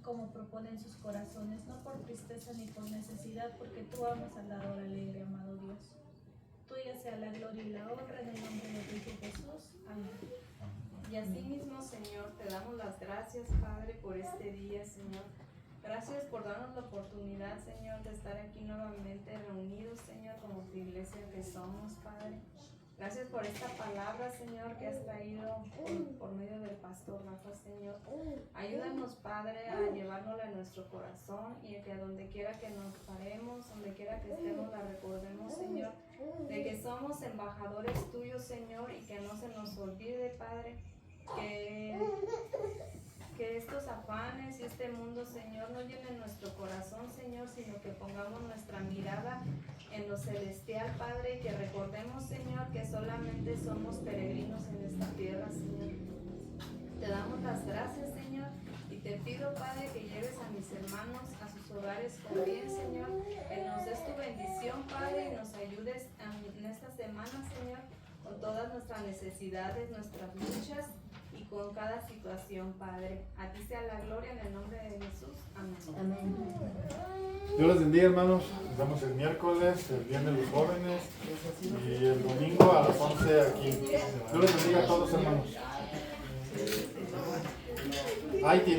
Speaker 6: como propone en sus corazones, no por tristeza ni por necesidad, porque tú amas al dador alegre, amado Dios. Tuya sea la gloria y la honra en el nombre de Cristo Jesús. Amén.
Speaker 4: Y así mismo, Señor, te damos las gracias, Padre, por este día, Señor. Gracias por darnos la oportunidad, Señor, de estar aquí nuevamente reunidos, Señor, como tu iglesia que somos, Padre. Gracias por esta palabra, Señor, que has traído por medio del pastor Rafa, Señor. Ayúdanos, Padre, a llevárnosla en nuestro corazón, y a que donde quiera que nos paremos, donde quiera que estemos, la recordemos, Señor, de que somos embajadores tuyos, Señor, y que no se nos olvide, Padre, que estos afanes y este mundo, Señor, no llenen nuestro corazón, Señor, sino que pongamos nuestra mirada en lo celestial, Padre, y que recordemos, Señor, que solamente somos peregrinos en esta tierra, Señor. Te damos las gracias, Señor, y te pido, Padre, que lleves a mis hermanos a sus hogares con bien, Señor, que nos des tu bendición, Padre, y nos ayudes en esta semana, Señor, con todas nuestras necesidades, nuestras luchas,
Speaker 5: y con cada situación, Padre. A ti sea la gloria en el nombre de Jesús. Amén.
Speaker 7: Amén.
Speaker 1: Dios les bendiga, hermanos. Nos vemos el miércoles, el viernes los jóvenes y el domingo a las 11 aquí. Dios les bendiga a todos, hermanos. Ahí tiene.